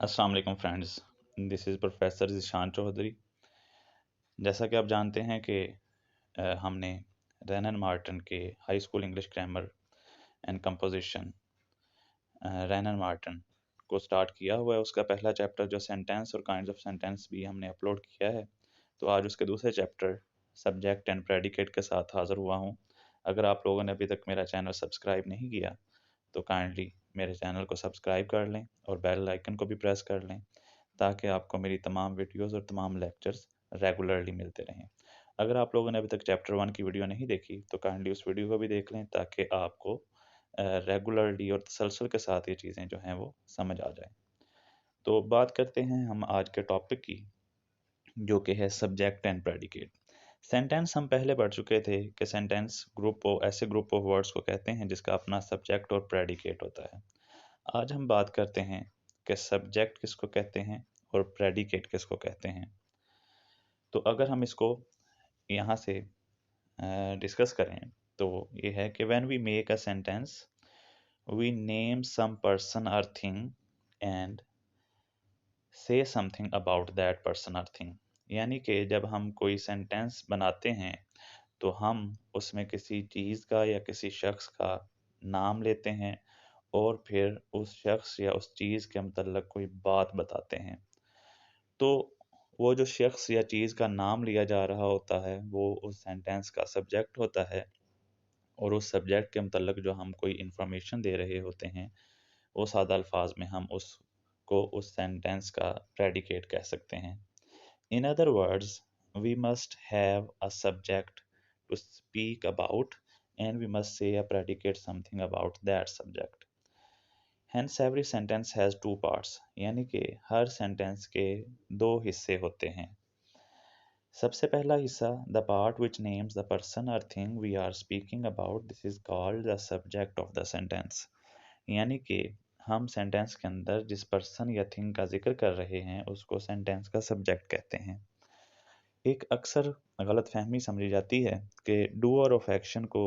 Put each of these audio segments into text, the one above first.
अस्सलाम वालेकुम friends, this is professor Zeeshan Chaudhary. जैसा कि आप जानते हैं कि हमने रैनन मार्टन के high school English grammar and composition Wren Martin को स्टार्ट किया हुआ है। उसका पहला चैप्टर जो सेंटेंस और काइंड्स ऑफ सेंटेंस भी हमने अपलोड किया है। तो आज उसके दूसरे चैप्टर सब्जेक्ट एंड प्रेडिकेट के साथ हाज़िर हुआ हूँ। अगर आप लोगों ने अभी तक मेरा चैनल सब्सक्राइब नहीं किया तो काइंडली मेरे चैनल को सब्सक्राइब कर लें और बेल आइकन को भी प्रेस कर लें, ताकि आपको मेरी तमाम वीडियोस और तमाम लेक्चर्स रेगुलरली मिलते रहें। अगर आप लोगों ने अभी तक चैप्टर 1 की वीडियो नहीं देखी तो काइंडली उस वीडियो को भी देख लें, ताकि आपको रेगुलरली और तसलसल के साथ ये चीज़ें जो हैं वो समझ आ जाएं। तो बात करते हैं हम आज के टॉपिक की, जो कि है सब्जेक्ट एंड प्रेडिकेट। सेंटेंस हम पहले पढ़ चुके थे कि सेंटेंस ऐसे ग्रुप ऑफ वर्ड्स को कहते हैं जिसका अपना सब्जेक्ट और प्रेडिकेट होता है। आज हम बात करते हैं कि सब्जेक्ट किसको कहते हैं और प्रेडिकेट किसको कहते हैं। तो अगर हम इसको यहाँ से डिस्कस करें तो ये है कि when we make a sentence we name some person और thing and say something about that person और थिंग। यानी कि जब हम कोई सेंटेंस बनाते हैं तो हम उसमें किसी चीज़ का या किसी शख्स का नाम लेते हैं और फिर उस शख्स या उस चीज़ के मतलब कोई बात बताते हैं। तो वो जो शख्स या चीज़ का नाम लिया जा रहा होता है वो उस सेंटेंस का सब्जेक्ट होता है, और उस सब्जेक्ट के मतलब जो हम कोई इंफॉर्मेशन दे रहे होते हैं वो सादा अल्फाज में हम उसको उस सेंटेंस का प्रेडिकेट कह सकते हैं। In other words, we must have a subject to speak about and we must say a predicate something about that subject. Hence every sentence has two parts, यानी कि हर सेंटेंस के दो हिस्से होते हैं। सबसे पहला हिस्सा the part which names the person और thing we are speaking about, this is called the subject of the sentence. यानी कि हम सेंटेंस के अंदर जिस पर्सन या थिंग का जिक्र कर रहे हैं उसको सेंटेंस का सब्जेक्ट कहते हैं। एक अक्सर गलत फहमी समझी जाती है कि डूअर ऑफ एक्शन को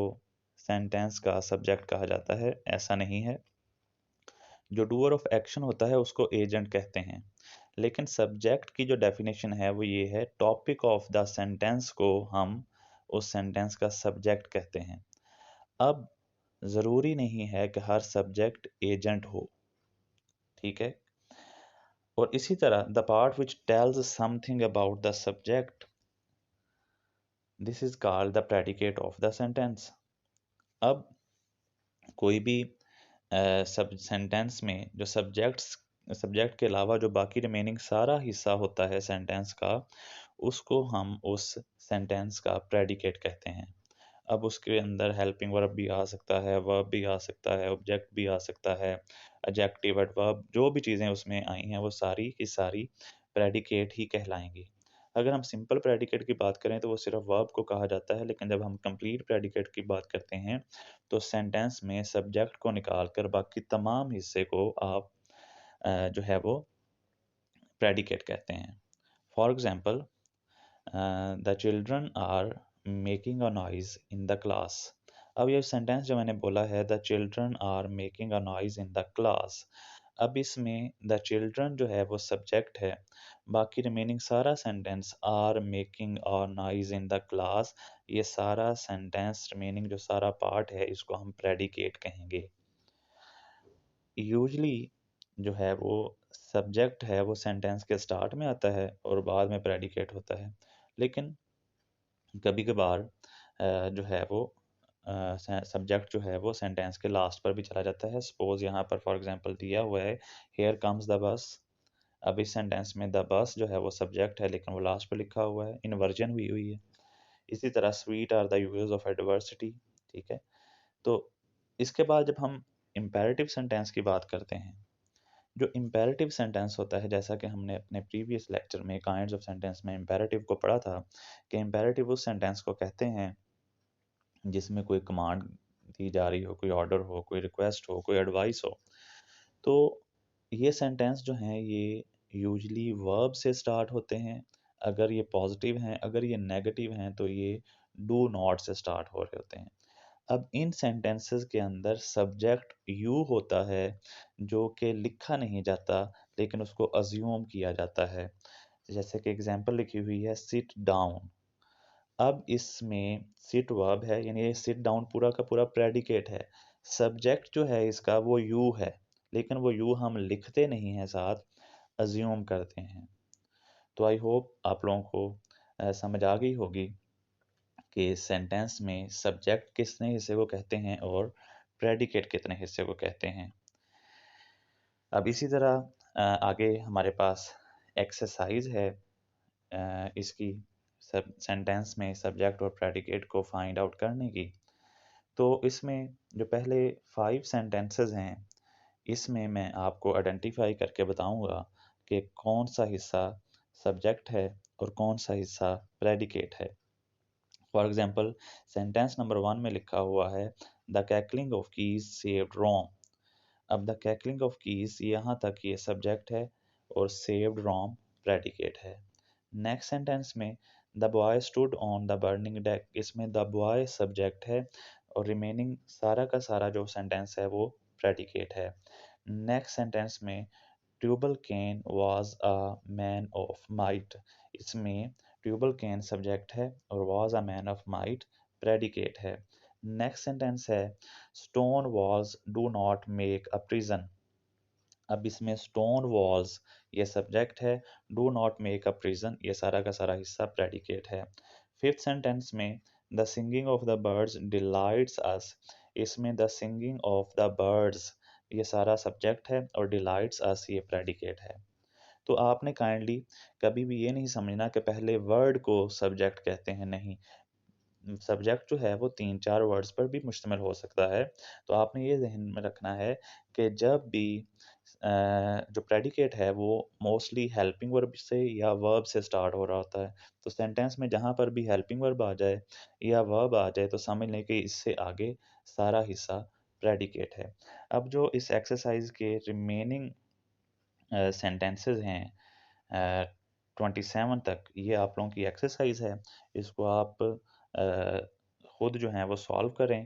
सेंटेंस का सब्जेक्ट कहा जाता है। ऐसा नहीं है। जो डूअर ऑफ एक्शन होता है उसको एजेंट कहते हैं, लेकिन सब्जेक्ट की जो डेफिनेशन है वो ये है, टॉपिक ऑफ द सेंटेंस को हम उस सेंटेंस का सब्जेक्ट कहते हैं। अब ज़रूरी नहीं है कि हर सब्जेक्ट एजेंट हो, ठीक है। और इसी तरह the part which tells something about the subject, this is called the predicate of the sentence. अब कोई भी सब सेंटेंस में जो सब्जेक्ट के अलावा जो बाकी रिमेनिंग सारा हिस्सा होता है सेंटेंस का, उसको हम उस सेंटेंस का प्रेडिकेट कहते हैं। अब उसके अंदर हेल्पिंग वर्ब भी आ सकता है, वर्ब भी आ सकता है, ऑब्जेक्ट भी आ सकता है, एडजेक्टिव एडवर्ब, जो भी चीज़ें उसमें आई हैं वो सारी की सारी प्रेडिकेट ही कहलाएंगी। अगर हम सिंपल प्रेडिकेट की बात करें तो वो सिर्फ वर्ब को कहा जाता है, लेकिन जब हम कंप्लीट प्रेडिकेट की बात करते हैं तो सेंटेंस में सब्जेक्ट को निकाल कर बाकी तमाम हिस्से को आप जो है वो प्रेडिकेट कहते हैं। For example, the children are making a noise in the class. अब ये सेंटेंस जो मैंने बोला है, the children are making a noise in the class, अब इसमें द चिल्ड्रन जो है वो सब्जेक्ट है, बाकी रिमेनिंग सारा सेंटेंस आर मेकिंग और नॉइज इन द क्लास, ये सारा सेंटेंस रिमेनिंग जो सारा पार्ट है इसको हम प्रेडिकेट कहेंगे। यूजली जो है वो सब्जेक्ट है वो सेंटेंस के स्टार्ट में आता है और बाद में प्रेडिकेट होता है, लेकिन कभी कभार जो है वो सब्जेक्ट जो है वो सेंटेंस के लास्ट पर भी चला जाता है। सपोज यहाँ पर फॉर एग्जांपल दिया हुआ है, हेयर कम्स द बस। अब इस सेंटेंस में द बस जो है वो सब्जेक्ट है, लेकिन वो लास्ट पर लिखा हुआ है, इन्वर्जन हुई हुई है। इसी तरह sweet are the use of adversity, ठीक है। तो इसके बाद जब हम इम्पेरेटिव सेंटेंस की बात करते हैं, जो इम्पेरेटिव सेंटेंस होता है, जैसा कि हमने अपने प्रीवियस लेक्चर में काइंड्स ऑफ सेंटेंस में इम्पेरेटिव को पढ़ा था, कि इम्पेरेटिव उस सेंटेंस को कहते हैं जिसमें कोई कमांड दी जा रही हो, कोई ऑर्डर हो, कोई रिक्वेस्ट हो, कोई एडवाइस हो। तो ये सेंटेंस जो हैं ये यूजली वर्ब से स्टार्ट होते हैं। अगर ये पॉजिटिव हैं, अगर ये नेगेटिव हैं तो ये डू नॉट से स्टार्ट हो रहे होते हैं। अब इन सेंटेंसेस के अंदर सब्जेक्ट यू होता है, जो कि लिखा नहीं जाता, लेकिन उसको अज्यूम किया जाता है। जैसे कि एग्जांपल लिखी हुई है सिट डाउन। अब इसमें सिट वर्ब है, यानी ये सिट डाउन पूरा का पूरा प्रेडिकेट है। सब्जेक्ट जो है इसका वो यू है, लेकिन वो यू हम लिखते नहीं हैं, साथ अज्यूम करते हैं। तो आई होप आप लोगों को समझ आ गई होगी कि सेंटेंस में सब्जेक्ट कितने हिस्से को कहते हैं और प्रेडिकेट कितने हिस्से को कहते हैं। अब इसी तरह आगे हमारे पास एक्सरसाइज है इसकी सब सेंटेंस में सब्जेक्ट और प्रेडिकेट को फाइंड आउट करने की। तो इसमें जो पहले 5 सेंटेंसेस हैं, इसमें मैं आपको आइडेंटिफाई करके बताऊंगा कि कौन सा हिस्सा सब्जेक्ट है और कौन सा हिस्सा प्रेडिकेट है। फॉर एग्जाम्पल सेंटेंस नंबर 1 में लिखा हुआ है द कैकलिंग ऑफ कीज सेव्ड रोम। अब द कैकलिंग ऑफ कीज यहाँ तक ये सब्जेक्ट है और सेव्ड रोम प्रेडिकेट है। नेक्स्ट सेंटेंस में the boy stood on the burning deck, इसमें द बॉय सब्जेक्ट है और रिमेनिंग सारा का सारा जो सेंटेंस है वो प्रेडिकेट है। नेक्स्ट सेंटेंस में Tubal Cain was a man of might, इसमें ट्यूबल केन सब्जेक्ट है और was a man of might predicate है। नेक्स्ट सेंटेंस है stone walls do not make a prison. अब इसमें स्टोन वॉल्स ये सब्जेक्ट है, do not make a prison ये सारा का सारा हिस्सा प्रेडिकेट है। फिफ्थ सेंटेंस में the singing of the birds delights us, इसमें the singing of the birds ये सारा सब्जेक्ट है और डिलाइट्स अस ये प्रेडिकेट है। तो आपने काइंडली कभी भी ये नहीं समझना कि पहले वर्ड को सब्जेक्ट कहते हैं, नहीं। सब्जेक्ट जो है वो 3-4 वर्ड्स पर भी मुश्तमिल हो सकता है। तो आपने ये ज़हन में रखना है कि जब भी जो प्रेडिकेट है वो मोस्टली हेल्पिंग वर्ब से या वर्ब से स्टार्ट हो रहा होता है। तो सेंटेंस में जहाँ पर भी हेल्पिंग वर्ब आ जाए या वर्ब आ जाए तो समझ लें कि इससे आगे सारा हिस्सा प्रेडिकेट है। अब जो इस एक्सरसाइज के रिमेनिंग सेंटेंसेस हैं 27 तक, ये आप लोगों की एक्सरसाइज है। इसको आप खुद जो हैं वो सॉल्व करें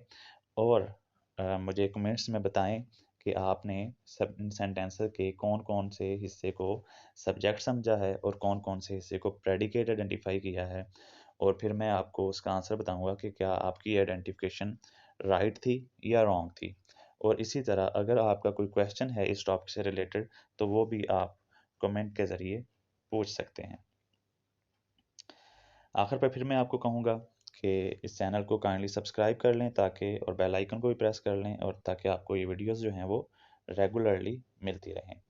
और मुझे कमेंट्स में बताएं कि आपने सब सेंटेंसेस के कौन कौन से हिस्से को सब्जेक्ट समझा है और कौन कौन से हिस्से को प्रेडिकेट आइडेंटिफाई किया है। और फिर मैं आपको उसका आंसर बताऊंगा कि क्या आपकी आइडेंटिफिकेशन राइट थी या रॉन्ग थी। और इसी तरह अगर आपका कोई क्वेश्चन है इस टॉपिक से रिलेटेड तो वो भी आप कमेंट के ज़रिए पूछ सकते हैं। आखिर पर फिर मैं आपको कहूँगा कि इस चैनल को काइंडली सब्सक्राइब कर लें ताकि, और बेल आइकन को भी प्रेस कर लें और ताकि आपको ये वीडियोस जो हैं वो रेगुलरली मिलती रहें।